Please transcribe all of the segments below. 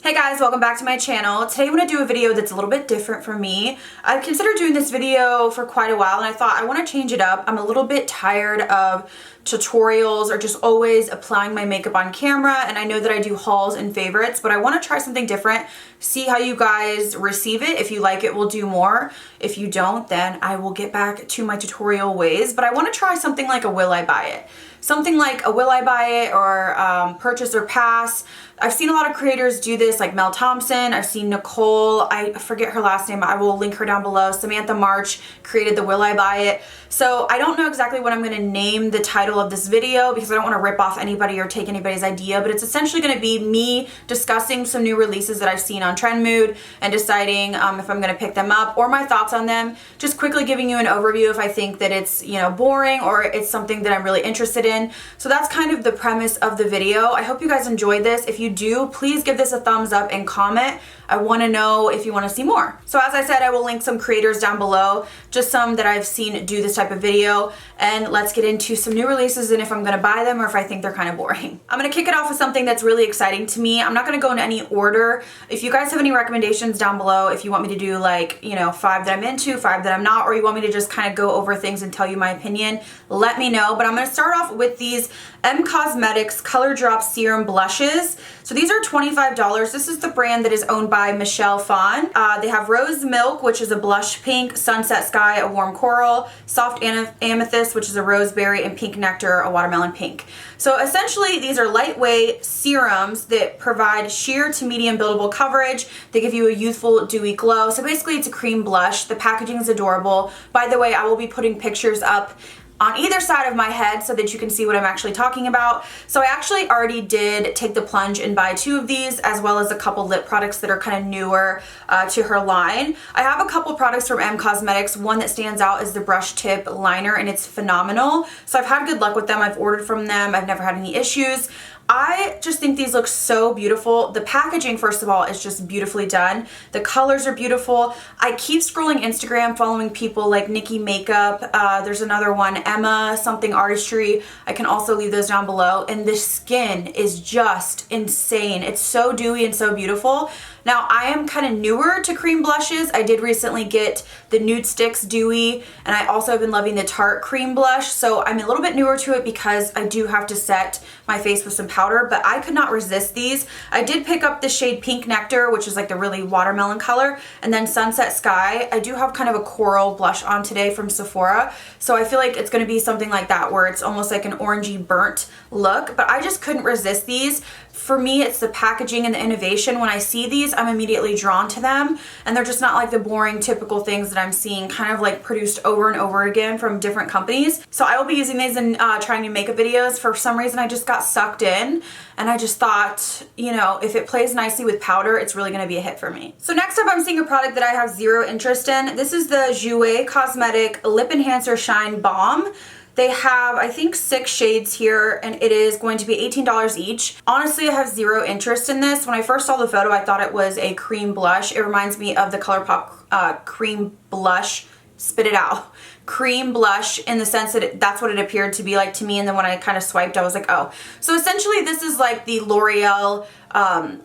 Hey guys, welcome back to my channel. Today I'm going to do a video that's a little bit different for me. I've considered doing this video for quite a while and I thought I want to change it up. I'm a little bit tired of tutorials or just always applying my makeup on camera, and I know that I do hauls and favorites, but I want to try something different, see how you guys receive it. If you like it, we'll do more. If you don't, then I will get back to my tutorial ways, but I want to try something like a will I buy it. Something like a will I buy it or purchase or pass. I've seen a lot of creators do this, like Mel Thompson. I've seen Nicole, I forget her last name, I will link her down below. Samantha March created the will I buy it. So I don't know exactly what I'm going to name the title of this video because I don't want to rip off anybody or take anybody's idea, but it's essentially going to be me discussing some new releases that I've seen on Trendmood and deciding if I'm going to pick them up or my thoughts on them. Just quickly giving you an overview if I think that it's, you know, boring or it's something that I'm really interested in. So that's kind of the premise of the video. I hope you guys enjoyed this. If you do, please give this a thumbs up and comment. I want to know if you want to see more. So as I said, I will link some creators down below, just some that I've seen do this type of video, and let's get into some new releases and if I'm going to buy them or if I think they're kind of boring. I'm going to kick it off with something that's really exciting to me. I'm not going to go in any order. If you guys have any recommendations down below, if you want me to do like, you know, 5 that I'm into, 5 that I'm not, or you want me to just kind of go over things and tell you my opinion, let me know. But I'm going to start off with these Cosmetics Color Drop Serum Blushes. So these are $25. This is the brand that is owned by Michelle Phan. They have Rose Milk, which is a blush pink, Sunset Sky, a warm coral, Soft Amethyst, which is a roseberry, and Pink Nectar, a watermelon pink. So essentially these are lightweight serums that provide sheer to medium buildable coverage. They give you a youthful dewy glow. So basically it's a cream blush. The packaging is adorable. By the way, I will be putting pictures up on either side of my head so that you can see what I'm actually talking about. So I actually already did take the plunge and buy 2 of these, as well as a couple lip products that are kind of newer to her line. I have a couple products from Cosmetics. One that stands out is the brush tip liner, and it's phenomenal. So I've had good luck with them. I've ordered from them. I've never had any issues. I just think these look so beautiful. The packaging, first of all, is just beautifully done. The colors are beautiful. I keep scrolling Instagram, following people like Nikki Makeup. There's another one, Emma something Artistry. I can also leave those down below. And the skin is just insane. It's so dewy and so beautiful. Now, I am kind of newer to cream blushes. I did recently get the Nude Sticks Dewy, and I also have been loving the Tarte Cream Blush, so I'm a little bit newer to it because I do have to set my face with some powder, but I could not resist these. I did pick up the shade Pink Nectar, which is like the really watermelon color, and then Sunset Sky. I do have kind of a coral blush on today from Sephora, so I feel like it's going to be something like that where it's almost like an orangey burnt look, but I just couldn't resist these. For me, it's the packaging and the innovation. When I see these, I'm immediately drawn to them, and they're just not like the boring typical things that I'm seeing kind of like produced over and over again from different companies. So I will be using these in trying new makeup videos. For some reason, I just got sucked in, and I just thought, you know, if it plays nicely with powder, it's really going to be a hit for me. So next up, I'm seeing a product that I have zero interest in. This is the Jouer Cosmetic Lip Enhancer Shine Balm. They have, I think, 6 shades here, and it is going to be $18 each. Honestly, I have zero interest in this. When I first saw the photo, I thought it was a cream blush. It reminds me of the ColourPop cream blush. Spit it out. Cream blush, in the sense that that's what it appeared to be like to me, and then when I kind of swiped, I was like, oh. So essentially, this is like the L'Oreal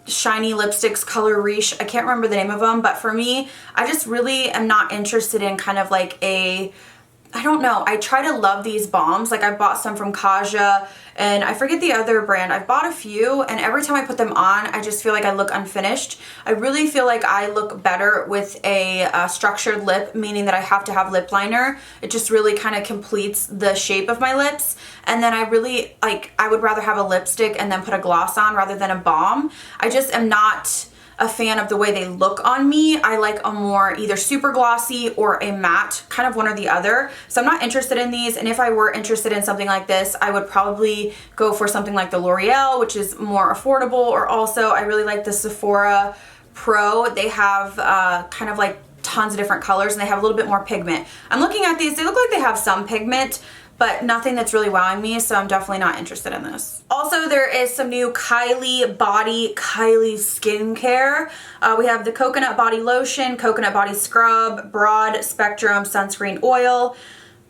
shiny lipsticks color Riche. I can't remember the name of them, but for me, I just really am not interested in kind of like a, I don't know. I try to love these balms. Like I bought some from Kaja, and I forget the other brand. I've bought a few, and every time I put them on, I just feel like I look unfinished. I really feel like I look better with a structured lip, meaning that I have to have lip liner. It just really kind of completes the shape of my lips. And then I really, like, I would rather have a lipstick and then put a gloss on rather than a balm. I just am not a fan of the way they look on me. I like a more either super glossy or a matte, kind of one or the other. So I'm not interested in these, and if I were interested in something like this, I would probably go for something like the L'Oreal, which is more affordable, or also I really like the Sephora Pro. They have kind of like tons of different colors, and they have a little bit more pigment. I'm looking at these, they look like they have some pigment, but nothing that's really wowing me, so I'm definitely not interested in this. Also, there is some new Kylie Skin care. We have the Coconut Body Lotion, Coconut Body Scrub, Broad Spectrum Sunscreen Oil.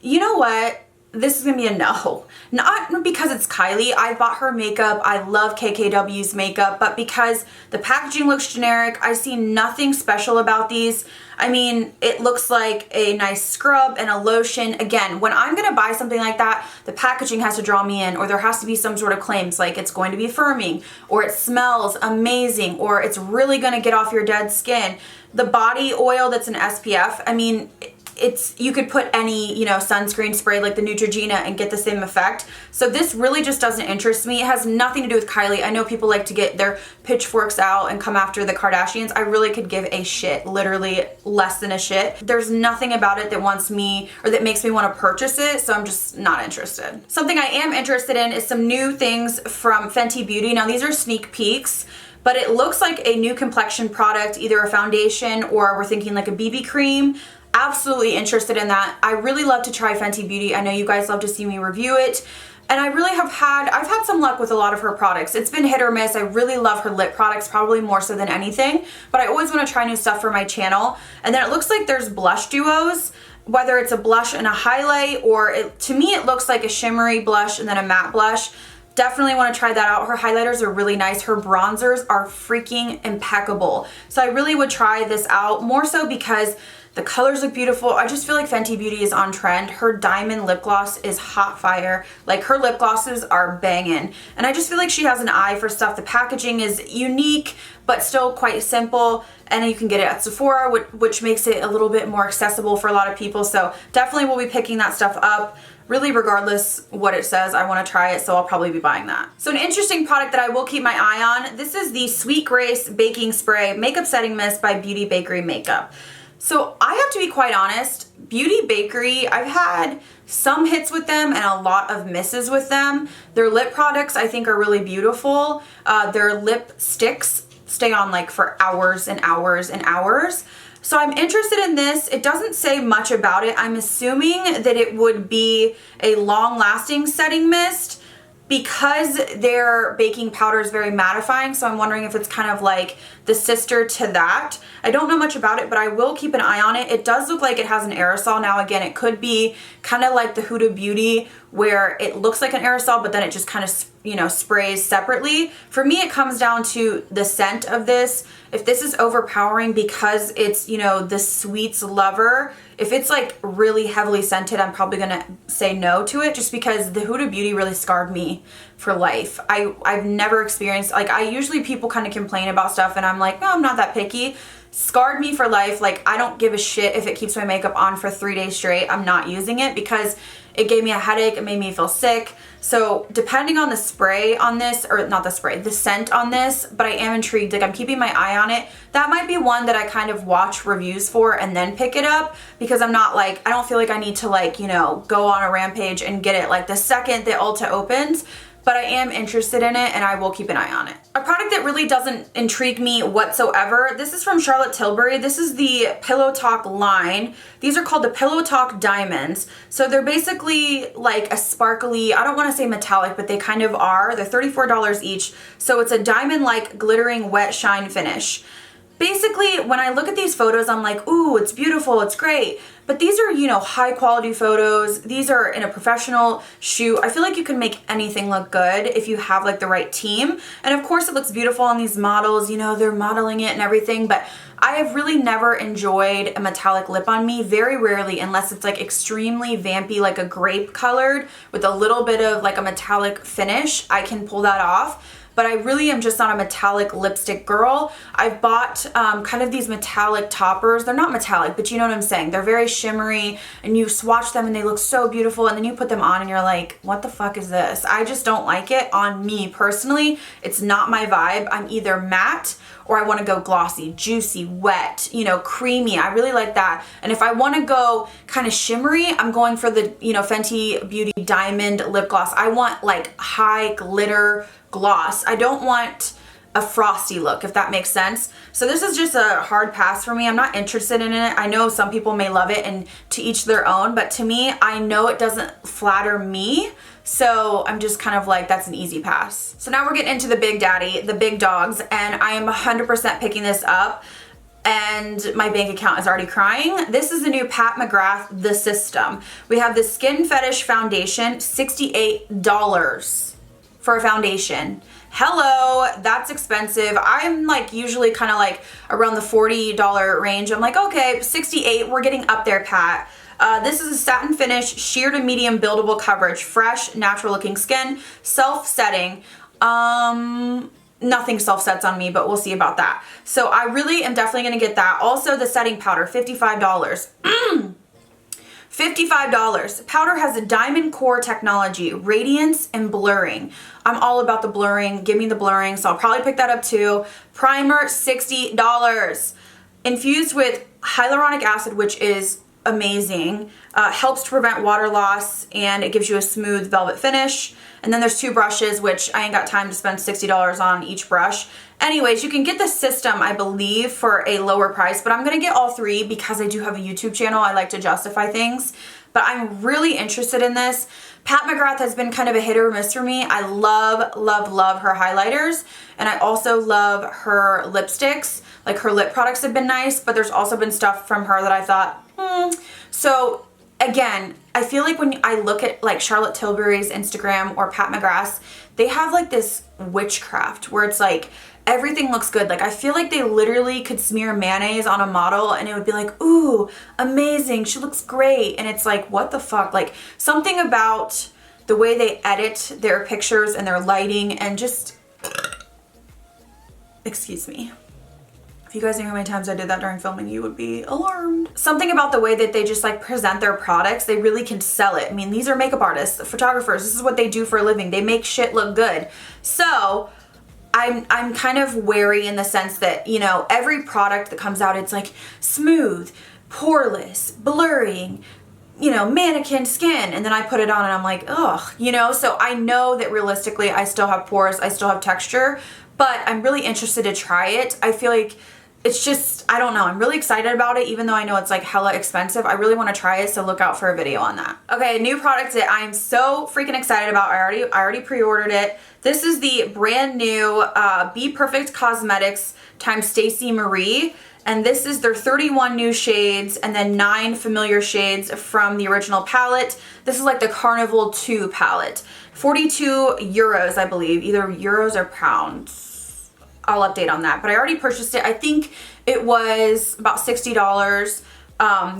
You know what? this is gonna be a no. Not because it's Kylie. I bought her makeup. I love KKW's makeup, but because the packaging looks generic, I see nothing special about these. I mean, it looks like a nice scrub and a lotion. Again, when I'm gonna buy something like that, the packaging has to draw me in, or there has to be some sort of claims like it's going to be firming, or it smells amazing, or it's really gonna get off your dead skin. The body oil that's an SPF, I mean, you could put any, you know, sunscreen spray like the Neutrogena and get the same effect. So this really just doesn't interest me. It has nothing to do with Kylie. I know people like to get their pitchforks out and come after the Kardashians. I really could give a shit, literally less than a shit. There's nothing about it that wants me or that makes me want to purchase it, so I'm just not interested. Something I am interested in is some new things from Fenty Beauty. Now these are sneak peeks, but it looks like a new complexion product, either a foundation or we're thinking like a BB cream. Absolutely interested in that. I really love to try Fenty Beauty. I know you guys love to see me review it. And I really I've had some luck with a lot of her products. It's been hit or miss. I really love her lip products, probably more so than anything, but I always want to try new stuff for my channel. And then it looks like there's blush duos, whether it's a blush and a highlight, or to me it looks like a shimmery blush and then a matte blush. Definitely want to try that out. Her highlighters are really nice. Her bronzers are freaking impeccable. So I really would try this out, more so because the colors look beautiful. I just feel like Fenty Beauty is on trend. Her diamond lip gloss is hot fire. Like, her lip glosses are banging. And I just feel like she has an eye for stuff. The packaging is unique, but still quite simple. And you can get it at Sephora, which makes it a little bit more accessible for a lot of people. So definitely will be picking that stuff up. Really, regardless what it says, I want to try it, so I'll probably be buying that. So an interesting product that I will keep my eye on, this is the Sweet Grace Baking Spray Makeup Setting Mist by Beauty Bakery Makeup. So I have to be quite honest, Beauty Bakery, I've had some hits with them and a lot of misses with them. Their lip products I think are really beautiful. Their lip sticks stay on like for hours and hours and hours. So I'm interested in this. It doesn't say much about it. I'm assuming that it would be a long-lasting setting mist because their baking powder is very mattifying. So I'm wondering if it's kind of like the sister to that. I don't know much about it, but I will keep an eye on it. It does look like it has an aerosol. Now again, it could be kind of like the Huda Beauty where it looks like an aerosol, but then it just kind of, you know, sprays separately. For me, it comes down to the scent of this. If this is overpowering because it's, you know, the sweets lover, if it's like really heavily scented, I'm probably gonna say no to it, just because the Huda Beauty really scarred me for life. I've never experienced, like, usually people kind of complain about stuff and I'm like, no, I'm not that picky. Scarred me for life. Like, I don't give a shit if it keeps my makeup on for 3 days straight. I'm not using it because it gave me a headache. It made me feel sick. So depending on the spray on this, or not the spray, the scent on this, but I am intrigued. Like, I'm keeping my eye on it. That might be one that I kind of watch reviews for and then pick it up, because I'm not like, I don't feel like I need to, like, you know, go on a rampage and get it like the second the Ulta opens. But I am interested in it and I will keep an eye on it. A product that really doesn't intrigue me whatsoever, this is from Charlotte Tilbury. This is the Pillow Talk line. These are called the Pillow Talk Diamonds. So they're basically like a sparkly, I don't want to say metallic, but they kind of are. They're $34 each. So it's a diamond-like glittering wet shine finish. Basically, when I look at these photos, I'm like, ooh, it's beautiful, it's great. But these are, you know, high quality photos. These are in a professional shoot. I feel like you can make anything look good if you have like the right team. And of course it looks beautiful on these models, you know, they're modeling it and everything, but I have really never enjoyed a metallic lip on me, very rarely, unless it's like extremely vampy, like a grape colored with a little bit of like a metallic finish. I can pull that off. But I really am just not a metallic lipstick girl. I've bought kind of these metallic toppers. They're not metallic, but you know what I'm saying. They're very shimmery and you swatch them and they look so beautiful, and then you put them on and you're like, what the fuck is this? I just don't like it on me personally. It's not my vibe. I'm either matte or I want to go glossy, juicy, wet, you know, creamy. I really like that. And if I want to go kind of shimmery, I'm going for the, you know, Fenty Beauty Diamond Lip Gloss. I want like high glitter gloss. I don't want a frosty look, if that makes sense. So this is just a hard pass for me. I'm not interested in it. I know some people may love it, and to each their own, but to me, I know it doesn't flatter me. So I'm just kind of like, that's an easy pass. So now we're getting into the big daddy, the big dogs, and I am 100% picking this up. and my bank account is already crying. This is the new Pat McGrath The System. We have the Skin Fetish Foundation, $68 for a foundation. Hello, that's expensive. I'm like usually kind of like around the $40 range. I'm like, okay, 68, we're getting up there, Pat. This is a satin finish, sheer to medium buildable coverage, fresh, natural looking skin, self-setting. Nothing self-sets on me, but we'll see about that. So I really am definitely gonna get that. Also the setting powder, $55. $55. Powder has a diamond core technology, radiance and blurring. I'm all about the blurring. Give me the blurring, so I'll probably pick that up too. Primer, $60. Infused with hyaluronic acid, which is amazing. Helps to prevent water loss, and it gives you a smooth velvet finish. And then there's 2 brushes, which I ain't got time to spend $60 on each brush. Anyways, you can get the system, I believe, for a lower price, but I'm gonna get all 3 because I do have a YouTube channel. I like to justify things, but I'm really interested in this. Pat McGrath has been kind of a hit or miss for me. I love, love, love her highlighters, and I also love her lipsticks. Like her lip products have been nice, but there's also been stuff from her that I thought, So again, I feel like when I look at like Charlotte Tilbury's Instagram or Pat McGrath's, they have like this witchcraft where it's like everything looks good. Like I feel like they literally could smear mayonnaise on a model and it would be like, ooh, amazing, she looks great. And it's like, what the fuck? Like something about the way they edit their pictures and their lighting and just, excuse me. If you guys knew how many times I did that during filming, you would be alarmed. Something about the way that they just like present their products, they really can sell it. I mean, these are makeup artists, photographers. This is what they do for a living. They make shit look good. So I'm kind of wary in the sense that, you know, every product that comes out, it's like smooth, poreless, blurring, you know, mannequin skin, and then I put it on and I'm like, ugh, you know? So I know that realistically I still have pores, I still have texture, but I'm really interested to try it. I feel like it's just, I don't know, I'm really excited about it, even though I know it's like hella expensive. I really want to try it, so look out for a video on that. Okay, new product that I'm so freaking excited about. I already pre-ordered it. This is the brand new Bperfect Cosmetics times Stacey Marie. And this is their 31 new shades and then 9 familiar shades from the original palette. This is like the Carnival 2 palette. 42 euros, I believe, either euros or pounds. I'll update on that, but I already purchased it. I think it was about $60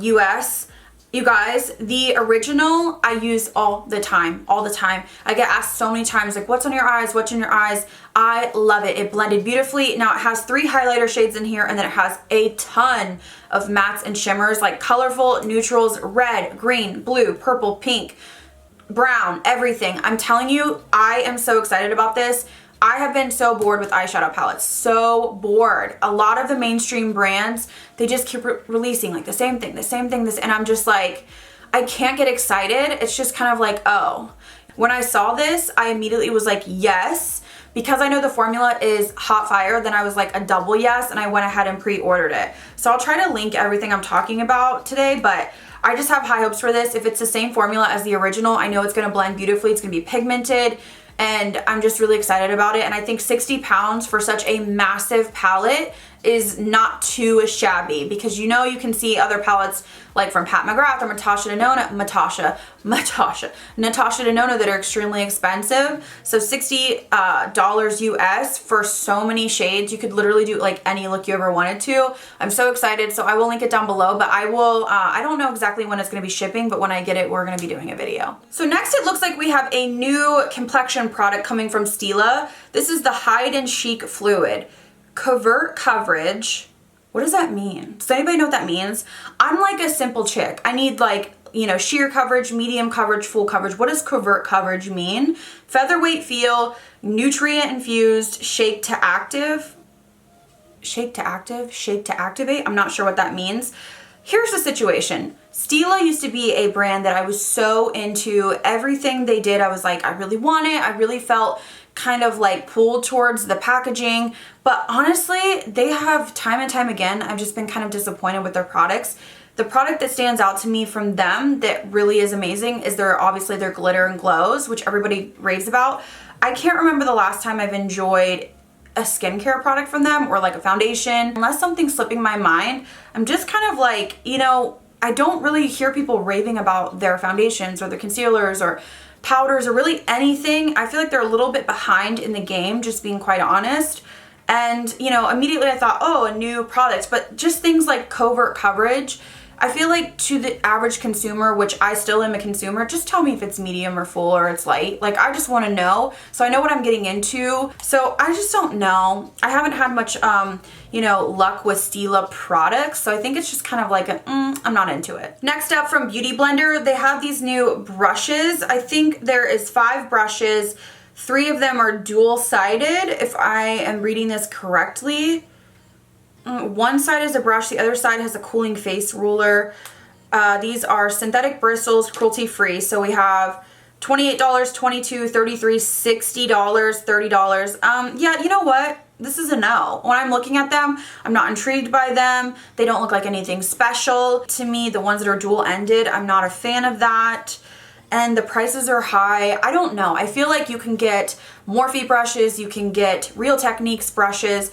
US. You guys, the original I use all the time, I get asked so many times, like, what's on your eyes? What's in your eyes? I love it. It blended beautifully. Now it has 3 highlighter shades in here, and then it has a ton of mattes and shimmers, like colorful neutrals, red, green, blue, purple, pink, brown, everything. I'm telling you, I am so excited about this. I have been so bored with eyeshadow palettes, so bored. A lot of the mainstream brands, they just keep releasing like the same thing, and I'm just like, I can't get excited. It's just kind of like, oh. When I saw this, I immediately was like, yes. Because I know the formula is hot fire, then I was like a double yes, and I went ahead and pre-ordered it. So I'll try to link everything I'm talking about today, but I just have high hopes for this. If it's the same formula as the original, I know it's gonna blend beautifully, it's gonna be pigmented, and I'm just really excited about it. And I think 60 pounds for such a massive palette is not too shabby, because you know, you can see other palettes like from Pat McGrath or Natasha Denona that are extremely expensive. So $60 US for so many shades. You could literally do like any look you ever wanted to. I'm so excited. So I will link it down below, but I will, I don't know exactly when it's gonna be shipping, but when I get it, we're gonna be doing a video. So next, it looks like we have a new complexion product coming from Stila. This is the Hide and Chic Fluid. Covert coverage. What does that mean? Does anybody know what that means? I'm like a simple chick. I need like, you know, sheer coverage, medium coverage, full coverage. What does covert coverage mean? Featherweight feel, nutrient infused, shake to active. Shake to active? Shake to activate? I'm not sure what that means. Here's the situation. Stila used to be a brand that I was so into. Everything they did, I was like, I really want it. I really felt kind of like pulled towards the packaging, but honestly, they have time and time again, I've just been kind of disappointed with their products. The product that stands out to me from them that really is amazing is obviously their glitter and glows, which everybody raves about. I can't remember the last time I've enjoyed a skincare product from them or like a foundation, unless something's slipping my mind, I'm just kind of like, you know, I don't really hear people raving about their foundations or their concealers or powders or really anything. I feel like they're a little bit behind in the game, just being quite honest. And, you know, immediately I thought, oh, a new product, but just things like covert coverage. I feel like to the average consumer, which I still am a consumer, just tell me if it's medium or full or it's light. Like, I just want to know so I know what I'm getting into. So I just don't know. I haven't had much, you know, luck with Stila products. So I think it's just kind of like I'm not into it. Next up from Beautyblender, they have these new brushes. I think there is 5 brushes. 3 of them are dual-sided, if I am reading this correctly. One side is a brush, the other side has a cooling face ruler. These are synthetic bristles, cruelty-free. So we have $28, $22, $33, $60, $30. Yeah, you know what? This is a no. When I'm looking at them, I'm not intrigued by them. They don't look like anything special to me. The ones that are dual-ended, I'm not a fan of that. And the prices are high. I don't know. I feel like you can get Morphe brushes, you can get Real Techniques brushes,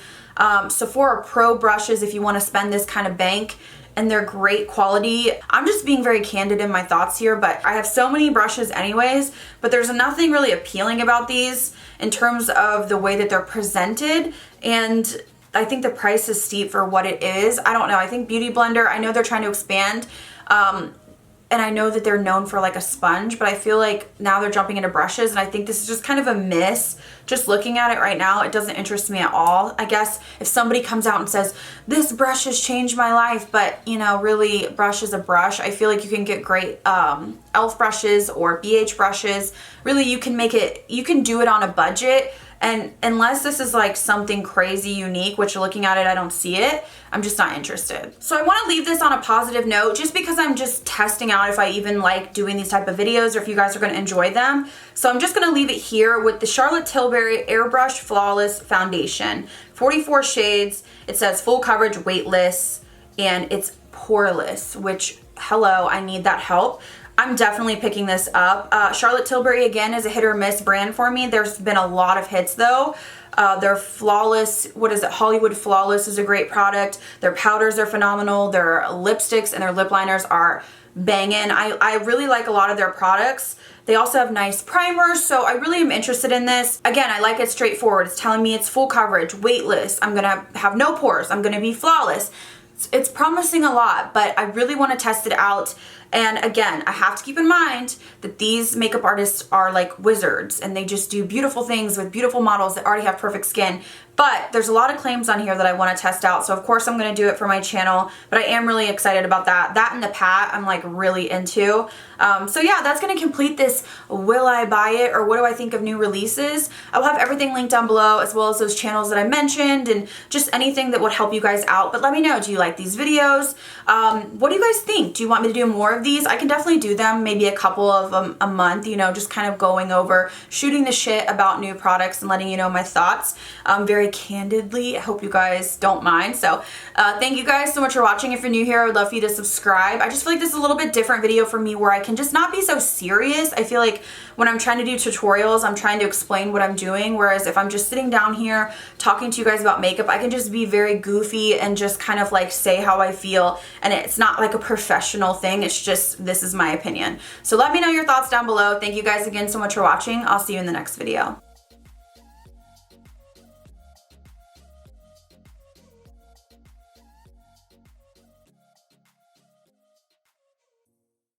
Sephora Pro brushes if you want to spend this kind of bank, and they're great quality. I'm just being very candid in my thoughts here, but I have so many brushes anyways, but there's nothing really appealing about these in terms of the way that they're presented, and I think the price is steep for what it is. I don't know. I think Beautyblender, I know they're trying to expand, and I know that they're known for like a sponge, but I feel like now they're jumping into brushes, and I think this is just kind of a miss. Just looking at it right now, it doesn't interest me at all. I guess if somebody comes out and says, this brush has changed my life, but you know, really, brush is a brush. I feel like you can get great e.l.f. brushes or BH brushes. Really, you can make it, you can do it on a budget. And unless this is like something crazy unique, which looking at it, I don't see it, I'm just not interested. So I want to leave this on a positive note just because I'm just testing out if I even like doing these type of videos or if you guys are going to enjoy them. So I'm just going to leave it here with the Charlotte Tilbury Airbrush Flawless Foundation. 44 shades. It says full coverage, weightless, and it's poreless, which, hello, I need that help. I'm definitely picking this up. Charlotte Tilbury, again, is a hit or miss brand for me. There's been a lot of hits though. Their Flawless, what is it? Hollywood Flawless is a great product. Their powders are phenomenal. Their lipsticks and their lip liners are banging. I really like a lot of their products. They also have nice primers, so I really am interested in this. Again, I like it straightforward. It's telling me it's full coverage, weightless. I'm gonna have no pores. I'm gonna be flawless. It's promising a lot, but I really want to test it out. And again, I have to keep in mind that these makeup artists are like wizards and they just do beautiful things with beautiful models that already have perfect skin. But there's a lot of claims on here that I want to test out. So of course I'm going to do it for my channel, but I am really excited about that. That and the pat I'm like really into. So yeah, that's going to complete this will I buy it or what do I think of new releases. I'll have everything linked down below as well as those channels that I mentioned and just anything that would help you guys out. But let me know, do you like these videos? What do you guys think? Do you want me to do more of these? I can definitely do them, maybe a couple of them a month, you know, just kind of going over, shooting the shit about new products and letting you know my thoughts very candidly. I hope you guys don't mind. So thank you guys so much for watching. If you're new here, I would love for you to subscribe. I just feel like this is a little bit different video for me where I can just not be so serious. I feel like when I'm trying to do tutorials, I'm trying to explain what I'm doing, whereas if I'm just sitting down here talking to you guys about makeup, I can just be very goofy and just kind of like say how I feel, and it's not like a professional thing. It's just, this is my opinion. So let me know your thoughts down below. Thank you guys again so much for watching. I'll see you in the next video.